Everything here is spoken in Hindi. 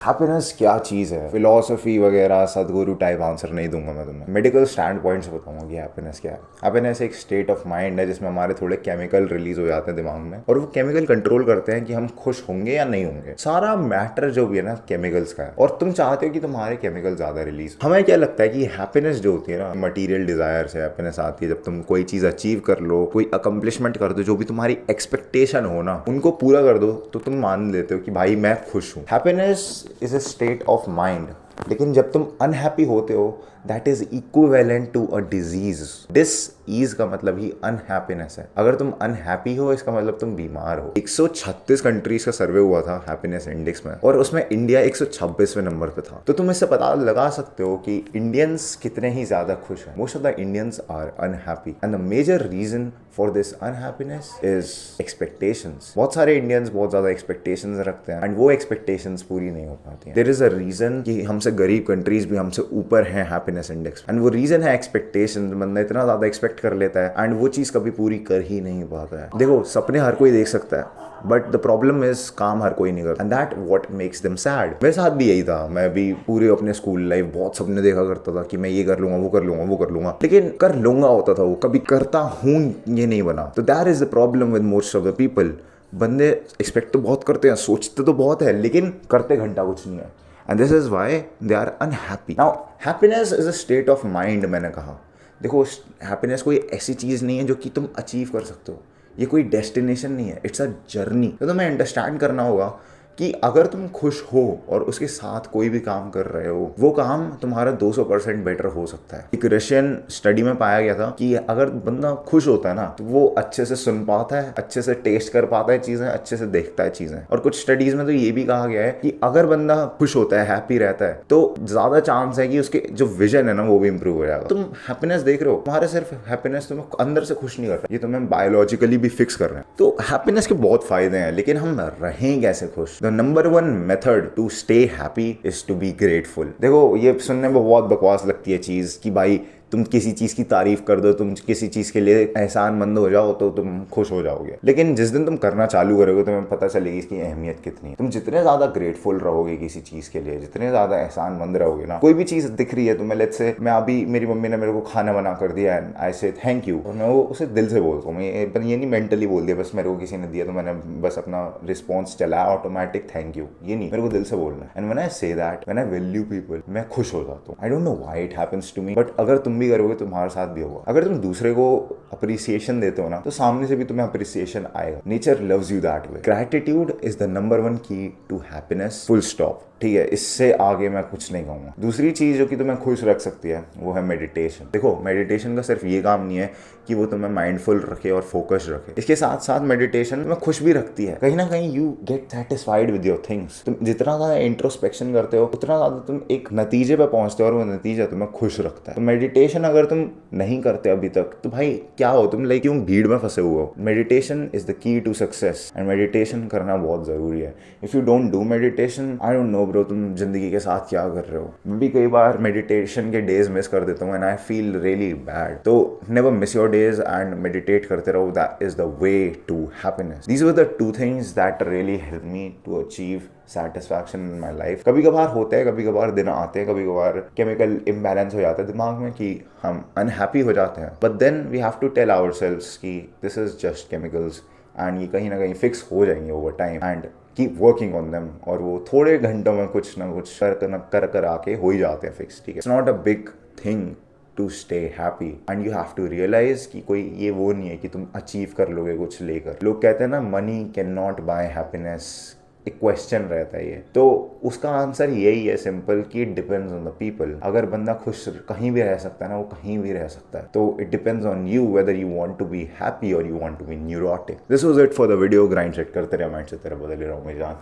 हैप्पीनेस क्या चीज़ है? फिलोसफी वगैरह सदगुरु टाइप आंसर नहीं दूंगा मैं तुम्हें। मेडिकल स्टैंड पॉइंट से बताऊंगा कि हैप्पीनेस क्या है। हैप्पीनेस एक स्टेट ऑफ माइंड है जिसमें हमारे थोड़े केमिकल रिलीज हो जाते हैं दिमाग में, और वो केमिकल कंट्रोल करते हैं कि हम खुश होंगे या नहीं होंगे। सारा मैटर जो भी है ना केमिकल्स का है, और तुम चाहते हो कि तुम्हारे केमिकल ज्यादा रिलीज। हमें क्या लगता है कि हैप्पीनेस जो होती है ना, मटीरियल डिजायर से हैप्पीनेस आती है जब तुम कोई चीज अचीव कर लो, कोई अकम्पलिशमेंट कर दो, जो भी तुम्हारी एक्सपेक्टेशन हो ना उनको पूरा कर दो, तो तुम मान लेते हो कि भाई मैं खुश हूँ। Happiness is a state of mind. लेकिन जब तुम अनहैप्पी होते हो, that is equivalent to a disease. Disease का मतलब ही अनहैप्पीनेस है। अगर तुम अनहैप्पी हो, इसका मतलब तुम बीमार हो। 136 कंट्रीज का सर्वे हुआ था हैप्पीनेस इंडेक्स में, और उसमें इंडिया 126वें नंबर पे था। तो तुम इससे पता लगा सकते हो कि इंडियंस कितने ही ज्यादा खुश हैं। Most of the Indians are unhappy, and the major reason for this unhappiness is expectations. बहुत सारे इंडियंस बहुत ज्यादा एक्सपेक्टेशंस रखते हैं, एंड वो एक्सपेक्टेशंस पूरी नहीं हो पाती हैं। देयर इज अ रीजन कि हमसे गरीब कंट्रीज भी हमसे ऊपर हैं हैप्पीनेस इंडेक्स, एंड वो रीजन है एक्सपेक्टेशन। बंदा इतना ज्यादा एक्सपेक्ट कर लेता है एंड वो चीज कभी पूरी कर ही नहीं पाता है। देखो, सपने हर कोई देख सकता है, बट द प्रॉब्लम इज काम हर कोई नहीं करता, and that what makes them sad. मेरे साथ भी यही था। मैं भी पूरे अपने स्कूल लाइफ बहुत सपने देखा करता था कि मैं ये कर लूंगा, वो कर लूंगा, वो कर लूंगा, लेकिन कर लूंगा होता था, वो कभी करता हूँ ये नहीं बना। तो that is the problem with most of the people. बंदे एक्सपेक्ट तो बहुत करते हैं, सोचते तो बहुत है, लेकिन करते घंटा कुछ नहीं है, and this is why they are unhappy. Now happiness is a state of mind. मैंने कहा, देखो, हैप्पीनेस कोई ऐसी चीज़ नहीं है जो कि तुम अचीव कर सकते हो। ये कोई डेस्टिनेशन नहीं है, इट्स अ जर्नी। तो तुम्हें अंडरस्टैंड करना होगा कि अगर तुम खुश हो और उसके साथ कोई भी काम कर रहे हो, वो काम तुम्हारा 200% बेटर हो सकता है। एक रशियन स्टडी में पाया गया था कि अगर बंदा खुश होता है ना, तो वो अच्छे से सुन पाता है, अच्छे से टेस्ट कर पाता है चीजें, अच्छे से देखता है चीजें। और कुछ स्टडीज में तो ये भी कहा गया है कि अगर बंदा खुश होता है, हैप्पी रहता है, तो ज्यादा चांस है कि उसके जो विजन है ना वो भी इंप्रूव हो जाएगा। तुम हैप्पीनेस देख रहे हो, तुम्हारे सिर्फ हैप्पीनेस तुम्हें अंदर से खुश नहीं कर रहा, ये तुम्हें बायोलॉजिकली भी फिक्स कर रहे हैं। तो हैप्पीनेस के बहुत फायदे हैं, लेकिन हम रहें कैसे खुश? The number one method to stay happy is to be grateful. देखो, ये सुनने में बहुत बकवास लगती है चीज कि भाई तुम किसी चीज की तारीफ कर दो, तुम किसी चीज के लिए एहसानमंद हो जाओ तो तुम खुश हो जाओगे। लेकिन जिस दिन तुम करना चालू करोगे, तुम्हें पता चलेगी इसकी अहमियत कितनी है। तुम जितने ज्यादा ग्रेटफुल रहोगे किसी चीज के लिए, जितने ज्यादा एहसानमंद रहोगे ना, कोई भी चीज दिख रही है तुम्हें, लेट्स से मैं अभी, मेरी मम्मी ने मेरे को खाना बना कर दिया एंड आई से थैंक यू, और मैं वो उसे दिल से बोलता हूँ। मैं ये नहीं मेंटली बोल दिया बस मेरे को किसी ने दिया तो मैंने बस अपना रिस्पॉन्स चलाया ऑटोमेटिक थैंक यू, ये नहीं, मेरे को दिल से बोलना है। And when I say that, when I value people, मैं खुश हो जाता हूँ। I don't know why it happens to me, but अगर तुम भी करोगे तुम्हारे साथ भी होगा। अगर तुम दूसरे को अप्रिसिएशन देते हो ना, तो सामने से भी तुम्हें अप्रिसिएशन आएगा। Nature loves you that way. Gratitude is the number one की टू हैप्पीनेस, फुल स्टॉप। ठीक है, इससे आगे मैं कुछ नहीं कहूँगा। दूसरी चीज जो कि तुम्हें खुश रख सकती है वो है मेडिटेशन। देखो, मेडिटेशन का सिर्फ ये काम नहीं है कि वो तुम्हें माइंडफुल रखे और फोकस रखे, इसके साथ साथ मेडिटेशन तुम्हें खुश भी रखती है। कहीं ना कहीं you get satisfied with your things. तुम जितना ज्यादा इंट्रोस्पेक्शन करते हो, उतना ज्यादा तुम एक नतीजे पे पहुंचते हो, और वो नतीजा तुम्हें खुश रखता है। तो मेडिटेशन अगर तुम नहीं करते अभी तक, तो भाई क्या हो तुम, लाइक क्यों भीड़ में फंसे हुए हो? Meditation is the key to success, and meditation करना बहुत जरूरी है। If you don't do meditation, I don't know bro, तुम जिंदगी के साथ क्या कर रहे हो। मैं भी कई बार मेडिटेशन के डेज मिस कर देता हूँ, and I feel really bad. तो never miss your days and meditate करते रहो। That is the way to happiness. These were the two things that really help me to achieve satisfaction in my life. कभी कभार होता है, कभी कभार दिन आते हैं, कभी कभार केमिकल इम्बैलेंस हो जाता है दिमाग में कि हम अनहैप्पी हो जाते हैं, but then we have to tell ourselves कि this is just chemicals, and ये कहीं ना कहीं फिक्स हो जाएंगे over time, and keep working on them. और वो थोड़े घंटों में कुछ ना कुछ कर आके हो ही जाते हैं फिक्स। ठीक है, it's not a big thing to stay happy, and you have to realise कि कोई ये वो नहीं है कि तुम अचीव कर लोगे कुछ लेकर। लोग कहते हैं ना, money can not buy happiness. एक क्वेश्चन रहता है ये, तो उसका आंसर यही है सिंपल कि it depends on the people. अगर बंदा खुश कहीं भी रह सकता है ना, वो कहीं भी रह सकता है। तो it depends on you whether you want to be happy और you want to be neurotic. This was it for the video. Grindset करते रहे, माइंड से तेरा बदल रहा हूँ मैं जान।